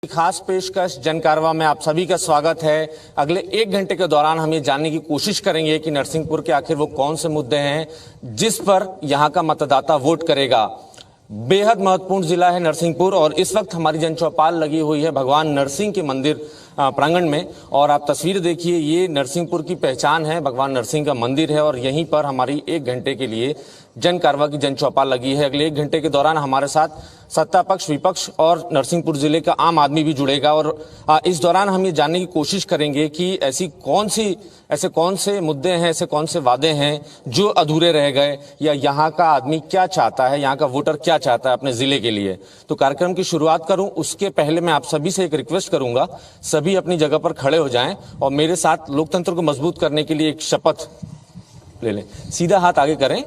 खास पेशकश जन कारवां में आप सभी का स्वागत है। अगले 1 घंटे के दौरान हम ये जानने की कोशिश करेंगे कि नरसिंहपुर के आखिर वो कौन से मुद्दे हैं जिस पर यहां का मतदाता वोट करेगा। बेहद महत्वपूर्ण जिला है नरसिंहपुर और इस वक्त हमारी जनचौपाल लगी हुई है भगवान नरसिंह के मंदिर प्रांगण में और आप तस्वीर देखिए, ये नरसिंहपुर की पहचान है, भगवान नरसिंह का मंदिर है और यहीं पर हमारी 1 घंटे के लिए जन कारवां की जनचौपाल लगी है। अगले 1 घंटे के दौरान हमारे साथ सत्ता पक्ष, विपक्ष और नरसिंहपुर जिले का आम आदमी भी जुड़ेगा और इस दौरान हम ये जानने की कोशिश करेंगे कि ऐसे कौन से मुद्दे हैं, ऐसे कौन से वादे हैं जो अधूरे रह गए या यहाँ का आदमी क्या चाहता है, यहाँ का वोटर क्या चाहता है अपने जिले के लिए। तो कार्यक्रम की शुरुआत करूं उसके पहले मैं आप सभी से एक रिक्वेस्ट करूंगा, सभी अपनी जगह पर खड़े हो जाएं और मेरे साथ लोकतंत्र को मजबूत करने के लिए एक शपथ ले लें। सीधा हाथ आगे करें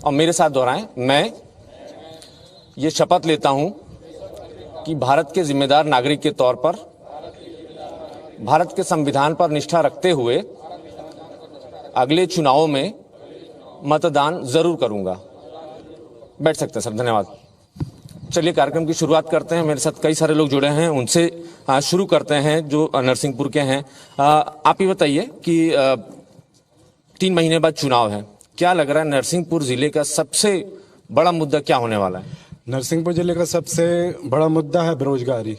और मेरे साथ दोहराएं। मैं ये शपथ लेता हूं कि भारत के जिम्मेदार नागरिक के तौर पर भारत के संविधान पर निष्ठा रखते हुए अगले चुनावों में मतदान जरूर करूंगा। बैठ सकते हैं सर, धन्यवाद। चलिए कार्यक्रम की शुरुआत करते हैं। मेरे साथ कई सारे लोग जुड़े हैं, उनसे शुरू करते हैं जो नरसिंहपुर के हैं। आप ये बताइए कि 3 महीने बाद चुनाव है, क्या लग रहा है नरसिंहपुर जिले का सबसे बड़ा मुद्दा क्या होने वाला है? नरसिंहपुर जिले का सबसे बड़ा मुद्दा है बेरोजगारी।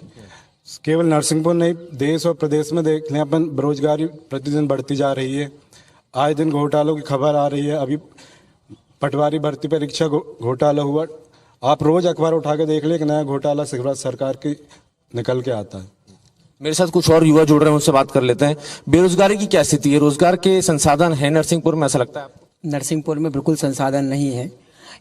केवल नरसिंहपुर नहीं, देश और प्रदेश में देख लें अपन, बेरोजगारी प्रतिदिन बढ़ती जा रही है। आए दिन घोटालों की खबर आ रही है। अभी पटवारी भर्ती परीक्षा घोटाला हुआ। आप रोज अखबार उठा के देख लें, एक नया घोटाला शिवराज सरकार की निकल के आता है। मेरे साथ कुछ और युवा जुड़ रहे हैं, उनसे बात कर लेते हैं। बेरोजगारी की क्या स्थिति है? रोजगार के संसाधन है नरसिंहपुर में, ऐसा लगता है आपको? नरसिंहपुर में बिल्कुल संसाधन नहीं है।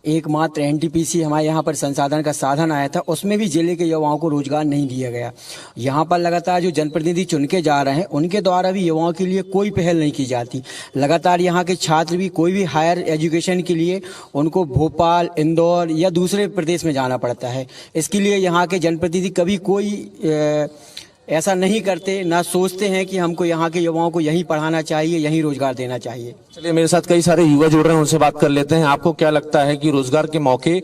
एकमात्र एनटीपीसी हमारे यहाँ पर संसाधन का साधन आया था, उसमें भी जिले के युवाओं को रोजगार नहीं दिया गया। यहाँ पर लगातार जो जनप्रतिनिधि चुन के जा रहे हैं उनके द्वारा भी युवाओं के लिए कोई पहल नहीं की जाती। लगातार यहाँ के छात्र भी कोई भी हायर एजुकेशन के लिए उनको भोपाल, इंदौर या दूसरे प्रदेश में जाना पड़ता है। इसके लिए यहाँ के जनप्रतिनिधि कभी कोई ऐसा नहीं करते, ना सोचते हैं कि हमको यहाँ के युवाओं को यहीं पढ़ाना चाहिए, यहीं रोजगार देना चाहिए। चलिए मेरे साथ कई सारे युवा जुड़ रहे हैं, उनसे बात कर लेते हैं। आपको क्या लगता है कि रोजगार के मौके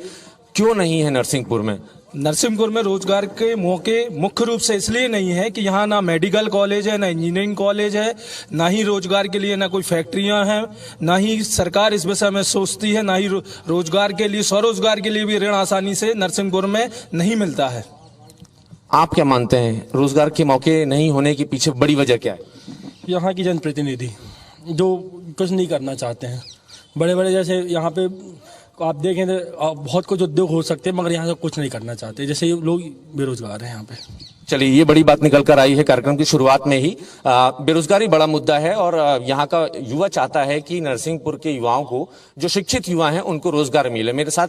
क्यों नहीं है नरसिंहपुर में? नरसिंहपुर में रोजगार के मौके मुख्य रूप से इसलिए नहीं है कि यहाँ ना मेडिकल कॉलेज है, ना इंजीनियरिंग कॉलेज है, ना ही रोजगार के लिए ना कोई फैक्ट्रियां हैं, ना ही सरकार इस विषय में सोचती है, ना ही रोजगार के लिए, स्वरोजगार के लिए भी ऋण आसानी से नरसिंहपुर में नहीं मिलता है। आप क्या मानते हैं, रोजगार के मौके नहीं होने के पीछे बड़ी वजह क्या है? यहाँ की जनप्रतिनिधि जो कुछ नहीं करना चाहते हैं। बड़े बड़े जैसे यहाँ पे आप देखें तो बहुत कुछ उद्योग हो सकते हैं, मगर यहाँ से कुछ नहीं करना चाहते। जैसे लोग बेरोजगार हैं यहाँ पे। चलिए ये बड़ी बात निकल कर आई है कार्यक्रम की शुरुआत में ही। बेरोजगारी बड़ा मुद्दा है और यहाँ का युवा चाहता है कि नरसिंहपुर के युवाओं को, जो शिक्षित युवा हैं, उनको रोजगार मिले। मेरे साथ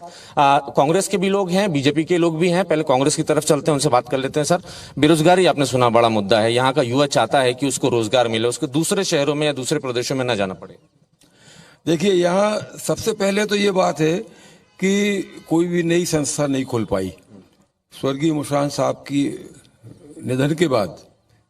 कांग्रेस के भी लोग हैं, बीजेपी के लोग भी हैं। पहले कांग्रेस की तरफ चलते हैं, उनसे बात कर लेते हैं। सर, बेरोजगारी आपने सुना बड़ा मुद्दा है, यहाँ का युवा चाहता है कि उसको रोजगार मिले, उसको दूसरे शहरों में या दूसरे प्रदेशों में न जाना पड़े। देखिए, यहाँ सबसे पहले तो ये बात है कि कोई भी नई संस्था नहीं खुल पाई। स्वर्गीय मुशर्रफ साहब की निधन के बाद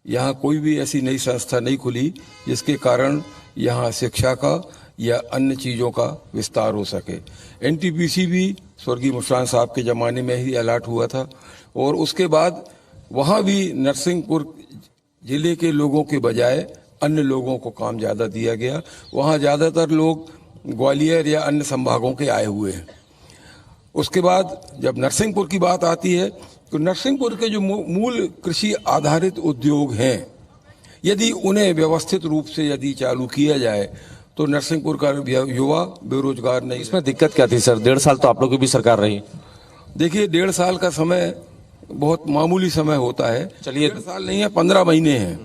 यहाँ कोई भी ऐसी नई संस्था नहीं खुली जिसके कारण यहाँ शिक्षा का या अन्य चीज़ों का विस्तार हो सके। एनटीपीसी भी स्वर्गीय मुशर्रफ साहब के ज़माने में ही अलॉट हुआ था और उसके बाद वहाँ भी नरसिंहपुर जिले के लोगों के बजाय अन्य लोगों को काम ज़्यादा दिया गया। वहाँ ज़्यादातर लोग ग्वालियर या अन्य संभागों के आए हुए हैं। उसके बाद जब नरसिंहपुर की बात आती है तो नरसिंहपुर के जो मूल कृषि आधारित उद्योग हैं, यदि उन्हें व्यवस्थित रूप से यदि चालू किया जाए तो नरसिंहपुर का युवा बेरोजगार नहीं। इसमें दिक्कत क्या थी सर? 1.5 साल तो आप लोगों की भी सरकार रही। देखिए, 1.5 साल का समय बहुत मामूली समय होता है। चलिए, 1.5 साल नहीं है, 15 महीने हैं।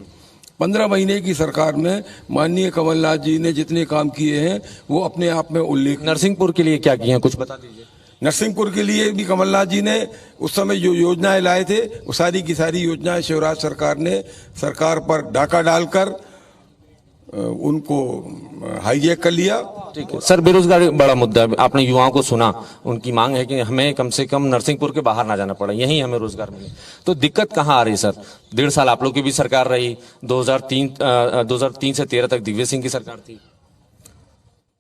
15 महीने की सरकार में माननीय कमलनाथ जी ने जितने काम किए हैं वो अपने आप में उल्लेख। नरसिंहपुर के लिए क्या किए हैं, कुछ बता दीजिए। नरसिंहपुर के लिए भी कमलनाथ जी ने उस समय जो योजनाएं लाए थे वो सारी की सारी योजनाएं शिवराज सरकार ने सरकार पर डाका डालकर उनको हाईजैक कर लिया। ठीक है सर, बेरोजगारी बड़ा मुद्दा है। आपने युवाओं को सुना, उनकी मांग है कि हमें कम से कम नरसिंहपुर के बाहर ना जाना पड़े, यहीं हमें रोजगार मिले। तो दिक्कत कहाँ आ रही सर? 1.5 साल आप लोग की भी सरकार रही, 2003 से 13 तक दिग्विजय सिंह की सरकार थी।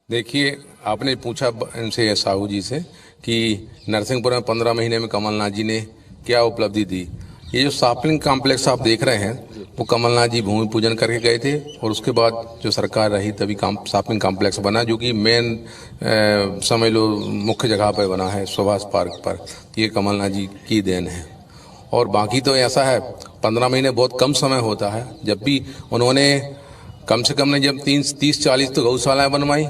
देखिए, आपने पूछा इनसे साहू जी से कि नरसिंहपुर में 15 महीने में कमलनाथ जी ने क्या उपलब्धि दी। ये जो शॉपिंग कॉम्प्लेक्स आप देख रहे हैं वो कमलनाथ जी भूमि पूजन करके गए थे और उसके बाद जो सरकार रही तभी शॉपिंग कॉम्प्लेक्स बना, जो कि मेन समझ लो मुख्य जगह पर बना है सुभाष पार्क पर। ये कमलनाथ जी की देन है। और बाकी तो ऐसा है 15 महीने बहुत कम समय होता है। जब भी उन्होंने कम से कम ने जब 30-40 तो गौशालाएं बनवाई,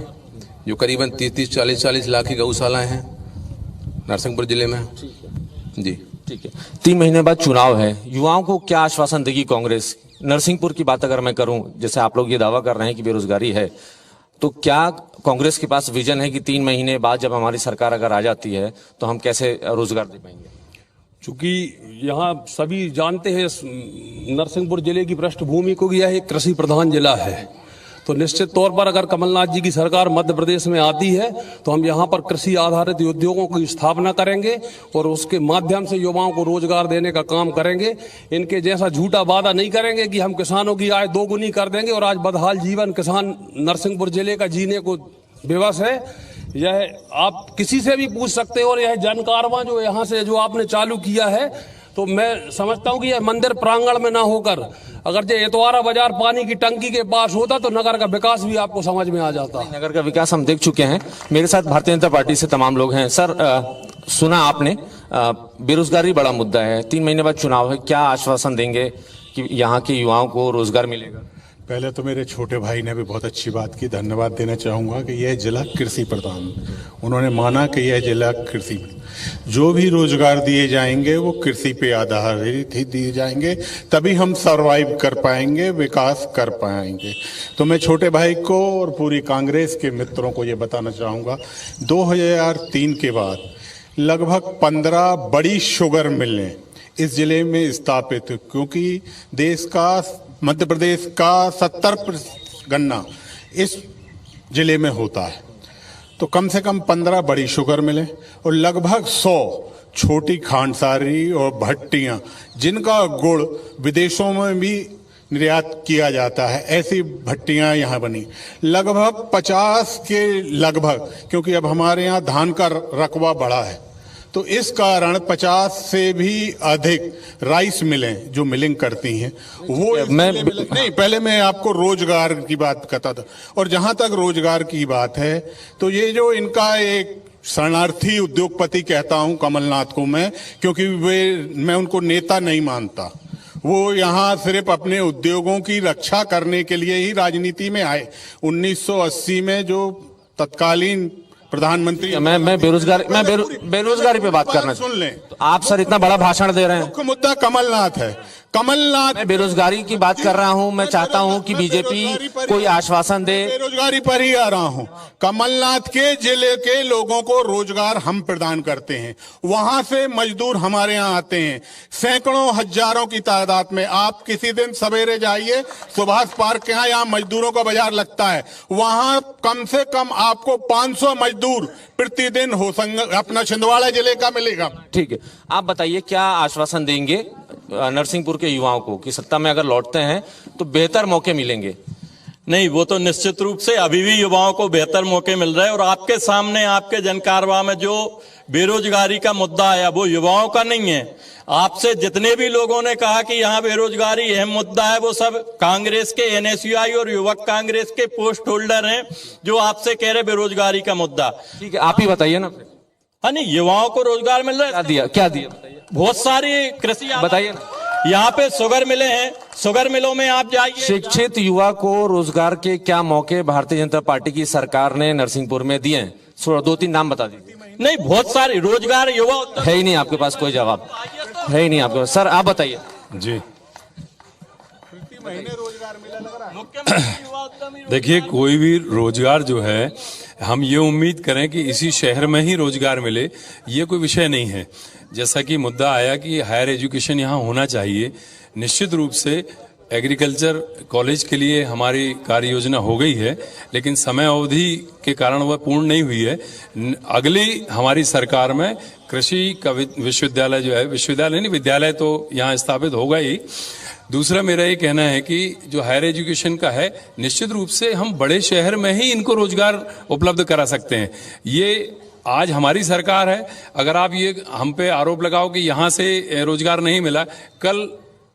जो करीबन 30-40 लाख की गौशालाएं हैं नरसिंहपुर जिले में। जी ठीक है, 3 महीने बाद चुनाव है, युवाओं को क्या आश्वासन देगी कांग्रेस? नरसिंहपुर की बात अगर मैं करूं, जैसे आप लोग ये दावा कर रहे हैं कि बेरोजगारी है, तो क्या कांग्रेस के पास विजन है कि 3 महीने बाद जब हमारी सरकार अगर आ जाती है तो हम कैसे रोजगार दे पाएंगे? चूंकि यहाँ सभी जानते हैं नरसिंहपुर जिले की पृष्ठभूमि को, यह एक कृषि प्रधान जिला है, तो निश्चित तौर पर अगर कमलनाथ जी की सरकार मध्य प्रदेश में आती है तो हम यहाँ पर कृषि आधारित उद्योगों की स्थापना करेंगे और उसके माध्यम से युवाओं को रोजगार देने का काम करेंगे। इनके जैसा झूठा वादा नहीं करेंगे कि हम किसानों की आय दोगुनी कर देंगे और आज बदहाल जीवन किसान नरसिंहपुर जिले का जीने को विवश है। यह आप किसी से भी पूछ सकते हो। और यह जन कारवां जो यहाँ से जो आपने चालू किया है, तो मैं समझता हूँ कि यह मंदिर प्रांगण में ना होकर अगर जो एतवारा बाजार पानी की टंकी के पास होता तो नगर का विकास भी आपको समझ में आ जाता। नगर का विकास हम देख चुके हैं। मेरे साथ भारतीय जनता पार्टी से तमाम लोग हैं। सर, सुना आपने, बेरोजगारी बड़ा मुद्दा है, 3 महीने बाद चुनाव है, क्या आश्वासन देंगे कि यहाँ के युवाओं को रोजगार मिलेगा? पहले तो मेरे छोटे भाई ने भी बहुत अच्छी बात की, धन्यवाद देना चाहूँगा कि यह जिला कृषि प्रधान, उन्होंने माना कि यह जिला कृषि, जो भी रोजगार दिए जाएंगे वो कृषि पे आधारित ही दिए जाएंगे, तभी हम सरवाइव कर पाएंगे, विकास कर पाएंगे। तो मैं छोटे भाई को और पूरी कांग्रेस के मित्रों को ये बताना चाहूँगा, 2003 के बाद लगभग 15 बड़ी शुगर मिलें इस जिले में स्थापित, क्योंकि देश का, मध्य प्रदेश का 70% गन्ना इस जिले में होता है, तो कम से कम 15 बड़ी शुगर मिलें और लगभग 100 छोटी खांडसारी और भट्टियां जिनका गुड़ विदेशों में भी निर्यात किया जाता है, ऐसी भट्टियां यहाँ बनी लगभग 50 के लगभग, क्योंकि अब हमारे यहाँ धान का रकबा बढ़ा है, तो इस कारण 50 से भी अधिक राइस मिलें जो मिलिंग करती हैं वो नहीं। पहले मैं आपको रोजगार की बात करता था, और जहां तक रोजगार की बात है तो ये जो इनका एक शरणार्थी उद्योगपति कहता हूं कमलनाथ को मैं, क्योंकि मैं उनको नेता नहीं मानता, वो यहाँ सिर्फ अपने उद्योगों की रक्षा करने के लिए ही राजनीति में आए। 1980 में जो तत्कालीन प्रधानमंत्री, मैं बेरोजगारी पे बात करना सुन लें, तो आप सर इतना बड़ा भाषण दे रहे हैं। मुख्य मुद्दा कमलनाथ है। कमलनाथ, मैं बेरोजगारी की बात कर रहा हूं। मैं चाहता हूं कि बीजेपी कोई आश्वासन दे। बेरोजगारी पर ही आ रहा हूं। कमलनाथ के जिले के लोगों को रोजगार हम प्रदान करते हैं, वहां से मजदूर हमारे यहाँ आते हैं सैकड़ों हजारों की तादाद में। आप किसी दिन सवेरे जाइए सुभाष पार्क के यहाँ मजदूरों का बाजार लगता है, वहां कम से कम आपको 500 मजदूर प्रतिदिन हो अपना छिंदवाड़ा जिले का मिलेगा। ठीक है, आप बताइए क्या आश्वासन देंगे नरसिंहपुर के युवाओं को कि सत्ता में अगर लौटते हैं तो बेहतर मौके मिलेंगे? नहीं, वो तो निश्चित रूप से अभी भी युवाओं को बेहतर मौके मिल रहे हैं। और आपके सामने आपके जनकारवा में जो बेरोजगारी का मुद्दा आया वो युवाओं का नहीं है। आपसे जितने भी लोगों ने कहा कि यहाँ बेरोजगारी अहम मुद्दा है, वो सब कांग्रेस के NSUI और युवक कांग्रेस के पोस्ट होल्डर हैं जो आपसे कह रहे बेरोजगारी का मुद्दा। ठीक है, आप ही बताइए ना। हाँ नहीं, युवाओं को रोजगार मिल रहा है। क्या दिया बताइए। बहुत सारी कृषि बताइए ना। यहाँ पे शुगर मिले हैं, शुगर मिलों में आप जाइए। शिक्षित युवा को रोजगार के क्या मौके भारतीय जनता पार्टी की सरकार ने नरसिंहपुर में दिए हैं? 2-3 नाम बता दीजिए। नहीं, बहुत सारे रोजगार युवा है ही नहीं आपके पास, कोई जवाब है ही नहीं आपके पास। सर आप बताइए। जी देखिए, कोई भी रोजगार जो है, हम ये उम्मीद करें कि इसी शहर में ही रोजगार मिले, ये कोई विषय नहीं है। जैसा कि मुद्दा आया कि हायर एजुकेशन यहाँ होना चाहिए, निश्चित रूप से एग्रीकल्चर कॉलेज के लिए हमारी कार्य योजना हो गई है, लेकिन समय अवधि के कारण वह पूर्ण नहीं हुई है। अगली हमारी सरकार में कृषि का विश्वविद्यालय जो है, विश्वविद्यालय नहीं विद्यालय तो यहाँ स्थापित होगा ही। दूसरा मेरा ये कहना है कि जो हायर एजुकेशन का है, निश्चित रूप से हम बड़े शहर में ही इनको रोजगार उपलब्ध करा सकते हैं। ये आज हमारी सरकार है, अगर आप ये हम पे आरोप लगाओ कि यहाँ से रोजगार नहीं मिला, कल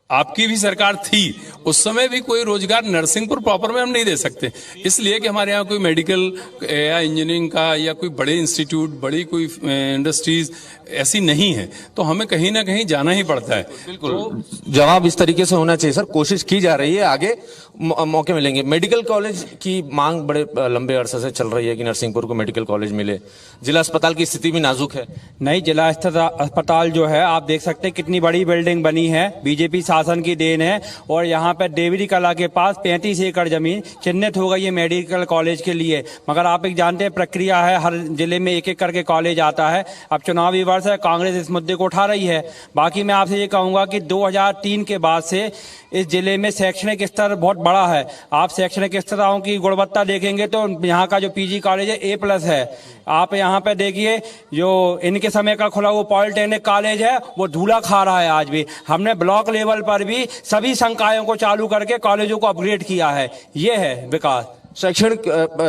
आपकी भी सरकार थी, उस समय भी कोई रोजगार नरसिंहपुर प्रॉपर में हम नहीं दे सकते, इसलिए कि हमारे यहाँ कोई मेडिकल या इंजीनियरिंग का या कोई बड़े इंस्टीट्यूट, बड़ी कोई इंडस्ट्रीज ऐसी नहीं है, तो हमें कहीं ना कहीं जाना ही पड़ता है। बिल्कुल, जवाब इस तरीके से होना चाहिए सर। कोशिश की जा रही है, आगे मौके मिलेंगे। मेडिकल कॉलेज की मांग बड़े लंबे अरसे से चल रही है कि नरसिंहपुर को मेडिकल कॉलेज मिले। जिला अस्पताल की स्थिति भी नाजुक है। नई जिला अस्पताल जो है, आप देख सकते हैं कितनी बड़ी बिल्डिंग बनी है, बीजेपी शासन की देन है। और यहाँ पर देवरी कला के पास 35 एकड़ जमीन चिन्हित हो गई है मेडिकल कॉलेज के लिए। मगर आप एक जानते हैं प्रक्रिया है, हर जिले में एक एक करके कॉलेज आता है। अब चुनावी वर्ष है, कांग्रेस इस मुद्दे को उठा रही है। बाकी मैं आपसे ये कहूंगा कि 2003 के बाद से इस जिले में शैक्षणिक स्तर बहुत बड़ा है। आप शैक्षणिक स्तरों की गुणवत्ता देखेंगे तो यहाँ का जो पीजी कॉलेज है A+ है। आप यहाँ पे देखिए जो इनके समय का खुला वो पॉलिटेक्निक कॉलेज है, वो धूला खा रहा है आज भी। हमने ब्लॉक लेवल पर भी सभी संकायों को चालू करके कॉलेजों को अपग्रेड किया है। ये है विकास। शैक्षणिक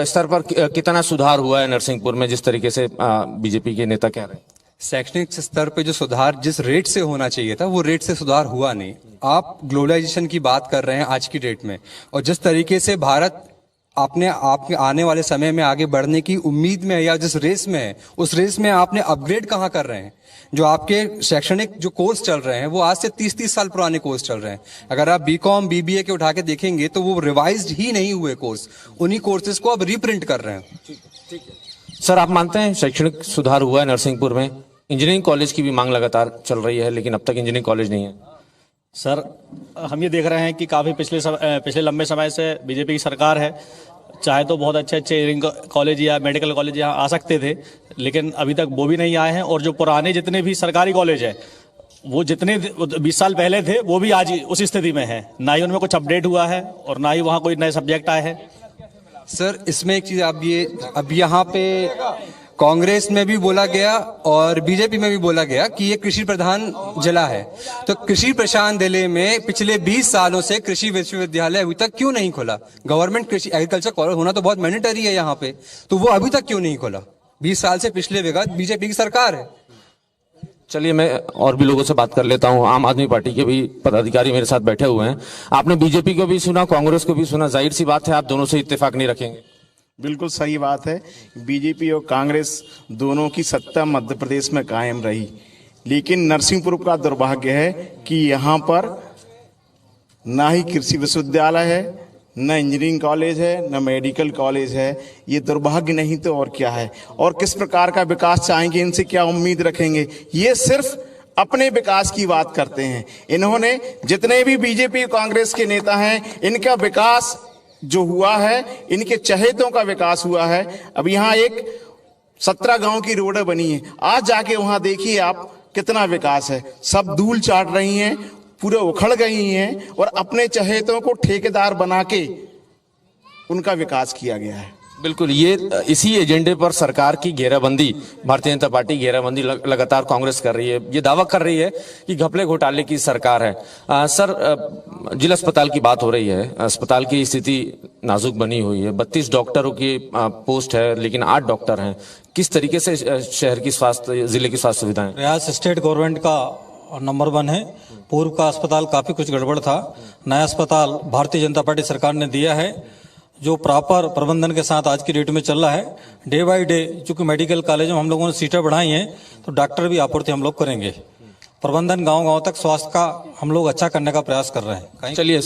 स्तर पर कितना सुधार हुआ है नरसिंहपुर में, जिस तरीके से बीजेपी के नेता कह रहे हैं? शैक्षणिक स्तर पे जो सुधार जिस रेट से होना चाहिए था वो रेट से सुधार हुआ नहीं। आप ग्लोबलाइजेशन की बात कर रहे हैं आज की डेट में, और जिस तरीके से भारत आपने आने वाले समय में आगे बढ़ने की उम्मीद में है या जिस रेस में है, उस रेस में आपने अपग्रेड कहाँ कर रहे हैं? जो आपके शैक्षणिक जो कोर्स चल रहे हैं वो आज से 30-30 साल पुराने कोर्स चल रहे हैं। अगर आप BCom BBA के उठा के देखेंगे तो वो रिवाइज्ड ही नहीं हुए कोर्स, उन्हीं कोर्सेज को अब रीप्रिंट कर रहे हैं। सर, आप मानते हैं शैक्षणिक सुधार हुआ है नरसिंहपुर में? इंजीनियरिंग कॉलेज की भी मांग लगातार चल रही है, लेकिन अब तक इंजीनियरिंग कॉलेज नहीं है। सर, हम ये देख रहे हैं कि काफ़ी पिछले लंबे समय से बीजेपी की सरकार है। चाहे तो बहुत अच्छे इंजीनियरिंग कॉलेज या मेडिकल कॉलेज यहाँ आ सकते थे, लेकिन अभी तक वो भी नहीं आए हैं। और जो पुराने जितने भी सरकारी कॉलेज है, वो जितने 20 साल पहले थे, वो भी आज उसी स्थिति में है। ना ही उनमें कुछ अपडेट हुआ है और ना ही वहाँ कोई नए सब्जेक्ट आए हैं। सर, इसमें एक चीज अब यहाँ पे कांग्रेस में भी बोला गया और बीजेपी में भी बोला गया कि ये कृषि प्रधान जिला है। तो कृषि प्रधान जिले में पिछले 20 सालों से कृषि विश्वविद्यालय अभी तक क्यों नहीं खोला? गवर्नमेंट कृषि एग्रीकल्चर कॉलेज होना तो बहुत मैंडेटरी है यहाँ पे, तो वो अभी तक क्यों नहीं खोला? 20 साल से पिछले विगत बीजेपी की सरकार है। चलिए, मैं और भी लोगों से बात कर लेता हूं। आम आदमी पार्टी के भी पदाधिकारी मेरे साथ बैठे हुए हैं। आपने बीजेपी को भी सुना, कांग्रेस को भी सुना। जाहिर सी बात है आप दोनों से इत्तेफाक नहीं रखेंगे। बिल्कुल सही बात है। बीजेपी और कांग्रेस दोनों की सत्ता मध्य प्रदेश में कायम रही, लेकिन नरसिंहपुर का दुर्भाग्य है कि यहाँ पर ना ही कृषि विश्वविद्यालय है, न इंजीनियरिंग कॉलेज है, न मेडिकल कॉलेज है। ये दुर्भाग्य नहीं तो और क्या है? और किस प्रकार का विकास चाहेंगे? इनसे क्या उम्मीद रखेंगे? ये सिर्फ अपने विकास की बात करते हैं। इन्होंने जितने भी बीजेपी कांग्रेस के नेता हैं, इनका विकास जो हुआ है, इनके चहेतों का विकास हुआ है। अब यहाँ एक 17 गांव की रोड बनी है, आज जाके वहां देखिए आप कितना विकास है। सब धूल चाट रही हैं, पूरे उखड़ गई हैं और अपने चहेतों को ठेकेदार बना के उनका विकास किया गया है। बिल्कुल, ये इसी एजेंडे पर सरकार की घेराबंदी, भारतीय जनता पार्टी घेराबंदी लगातार कांग्रेस कर रही है। ये दावा कर रही है कि घपले घोटाले की सरकार है। सर, जिला अस्पताल की बात हो रही है। अस्पताल की स्थिति नाजुक बनी हुई है। 32 डॉक्टरों की पोस्ट है, लेकिन 8 डॉक्टर हैं। किस तरीके से शहर की स्वास्थ्य, जिले की स्वास्थ्य सुविधाएं? प्रयास स्टेट गवर्नमेंट का नंबर 1 है। पूर्व का अस्पताल काफी कुछ गड़बड़ था। नया अस्पताल भारतीय जनता पार्टी सरकार ने दिया है, जो प्रॉपर प्रबंधन के साथ आज की डेट में चल रहा है। डे बाय डे चूंकि मेडिकल कॉलेज में हम लोगों ने सीटें बढ़ाई हैं, तो डॉक्टर भी आपूर्ति हम लोग करेंगे। प्रबंधन गांव-गांव तक स्वास्थ्य का हम लोग अच्छा करने का प्रयास कर रहे हैं। चलिए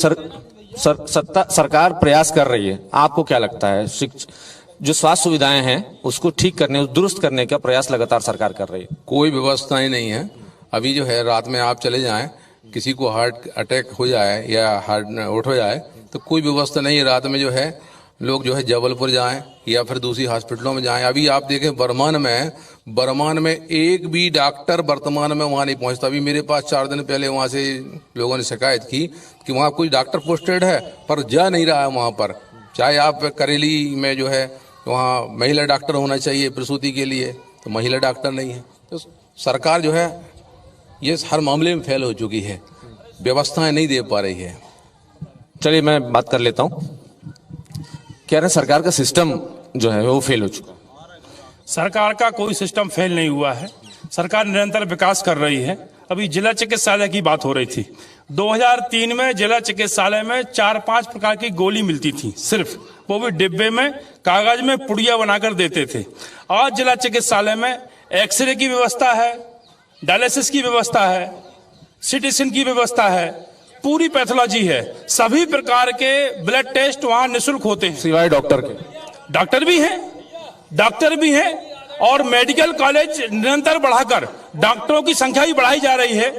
सरकार प्रयास कर रही है, आपको क्या लगता है? जो स्वास्थ्य सुविधाएं हैं उसको ठीक करने, दुरुस्त करने का प्रयास लगातार सरकार कर रही है। कोई व्यवस्थाएं नहीं है। अभी जो है, रात में आप चले जाएं, किसी को हार्ट अटैक हो जाए या हार्ट आउट हो जाए, तो कोई व्यवस्था नहीं है। रात में जो है लोग जो है जबलपुर जाएं या फिर दूसरी हॉस्पिटलों में जाएं। अभी आप देखें बर्मान में एक भी डॉक्टर वर्तमान में वहां नहीं पहुंचता। अभी मेरे पास 4 दिन पहले वहां से लोगों ने शिकायत की कि वहां कोई डॉक्टर पोस्टेड है पर जा नहीं रहा है वहां पर। चाहे आप करेली में जो है वहाँ महिला डॉक्टर होना चाहिए प्रसूति के लिए, तो महिला डॉक्टर नहीं है। तो सरकार जो है ये हर मामले में फेल हो चुकी है, व्यवस्थाएं नहीं दे पा रही है। चलिए, मैं बात कर लेता हूं। कह रहे हैं सरकार का सिस्टम जो है वो फेल हो चुका है। सरकार का कोई सिस्टम फेल नहीं हुआ है। सरकार निरंतर विकास कर रही है। अभी जिला चिकित्सालय की बात हो रही थी। 2003 में जिला चिकित्सालय में 4-5 प्रकार की गोली मिलती थी, सिर्फ वो भी डिब्बे में कागज में पुड़िया बनाकर देते थे। आज जिला चिकित्सालय में एक्सरे की व्यवस्था है, डायलिसिस की व्यवस्था है, सीटी स्कैन की व्यवस्था है, पूरी पैथोलॉजी है, सभी प्रकार के ब्लड टेस्ट वहां निःशुल्क होते हैं। सिवाय डॉक्टर के, डॉक्टर भी हैं और मेडिकल कॉलेज निरंतर बढ़ाकर डॉक्टरों की संख्या भी बढ़ाई जा रही है।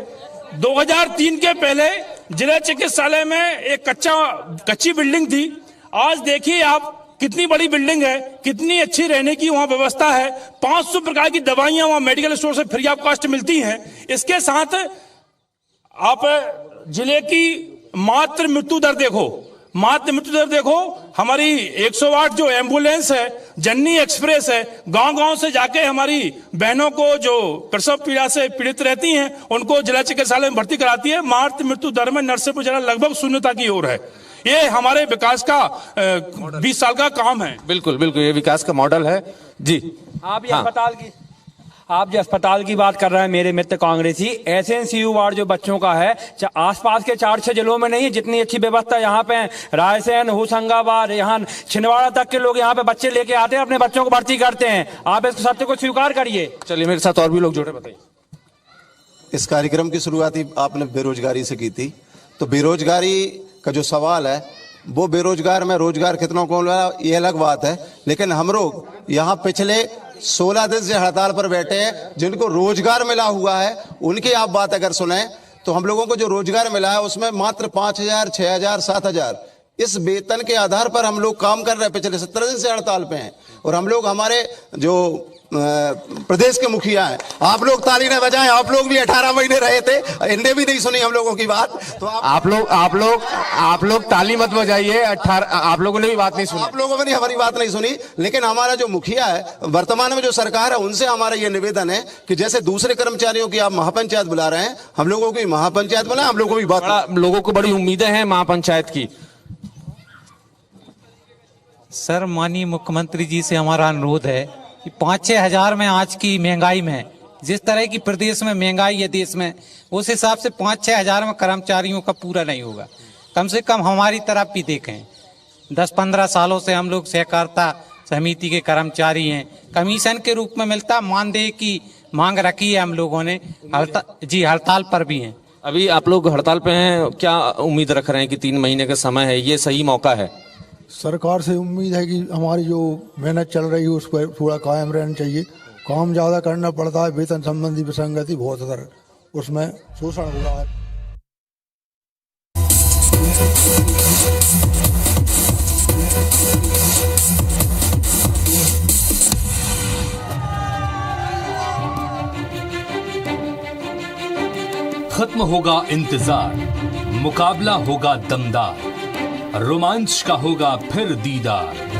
2003 के पहले जिला चिकित्सालय में एक कच्ची बिल्डिंग थी। आज देखिए आप कितनी बड़ी बिल्डिंग है, कितनी अच्छी रहने की वहां व्यवस्था है। 500 प्रकार की दवाइयां वहां मेडिकल स्टोर से फ्री ऑफ कॉस्ट मिलती हैं। इसके साथ आप जिले की मातृ मृत्यु दर देखो, हमारी 108 जो एम्बुलेंस है, जननी एक्सप्रेस है, गांव-गांव से जाके हमारी बहनों को जो प्रसव पीड़ा से पीड़ित रहती हैं उनको जिला चिकित्सालय में भर्ती कराती है। मातृ मृत्यु दर में नरसिंहपुर जिला लगभग शून्यता की ओर है। ये हमारे विकास का 20 साल का काम है। बिल्कुल बिल्कुल, ये विकास का मॉडल है जी। आप जो अस्पताल की बात कर रहे हैं मेरे मित्र कांग्रेसी, SNCU वार्ड जो बच्चों का है, आसपास के 4-6 जिलों में नहीं है जितनी अच्छी व्यवस्था यहाँ पे। रायसेन, होशंगाबाद, यहाँ छिंदवाड़ा तक के लोग यहाँ पे बच्चे लेके आते हैं, अपने बच्चों को भर्ती करते हैं। आप इस सत्य को स्वीकार करिए। चलिए, मेरे साथ और भी लोग जुड़े, बताइए। इस कार्यक्रम की शुरुआत ही आपने बेरोजगारी से की थी, तो बेरोजगारी का जो सवाल है वो बेरोजगार में रोजगार कितना कौन ये अलग बात है, लेकिन हम लोग यहाँ पिछले 16 दिन से हड़ताल पर बैठे हैं। जिनको रोजगार मिला हुआ है उनकी आप बात अगर सुने तो हम लोगों को जो रोजगार मिला है उसमें मात्र 5,000, 6,000, 7,000 इस वेतन के आधार पर हम लोग काम कर रहे हैं। पिछले 17 दिन से हड़ताल पे हैं और हम लोग, हमारे जो प्रदेश के मुखिया हैं, आप लोग ताली न बजाएं, आप लोग भी 18 महीने रहे थे, इनने भी नहीं सुनी हम लोगों की बात। तो आप लोग ताली मत बजाइए। आप लोगों ने भी बात नहीं सुनी, आप लोगों ने हमारी बात नहीं सुनी। लेकिन हमारा जो मुखिया है, वर्तमान में जो सरकार है, उनसे हमारा ये निवेदन है कि जैसे दूसरे कर्मचारियों की आप महापंचायत बुला रहे हैं, हम लोगों की महापंचायत बुलाएं। हम लोगों की बात, लोगों को बड़ी उम्मीदें हैं महापंचायत की। सर, माननीय मुख्यमंत्री जी से हमारा अनुरोध है कि 5-6 हजार में आज की महंगाई में, जिस तरह की प्रदेश में महंगाई है देश में, उस हिसाब से 5-6 हजार में कर्मचारियों का पूरा नहीं होगा। कम से कम हमारी तरफ भी देखें, 10-15 सालों से हम लोग सहकारिता समिति के कर्मचारी हैं, कमीशन के रूप में मिलता, मानदेय की मांग रखी है हम लोगों ने। हड़ताल पर भी हैं। अभी आप लोग हड़ताल पे हैं, क्या उम्मीद रख रहे हैं कि 3 महीने का समय है, ये सही मौका है? सरकार से उम्मीद है कि हमारी जो मेहनत चल रही है उस पर थोड़ा कायम रहना चाहिए। काम ज़्यादा करना पड़ता है, वेतन संबंधी विसंगति बहुत ज़्यादा, उसमें शोषण हो रहा है। खत्म होगा इंतजार, मुकाबला होगा दमदार, रोमांच का होगा फिर दीदार।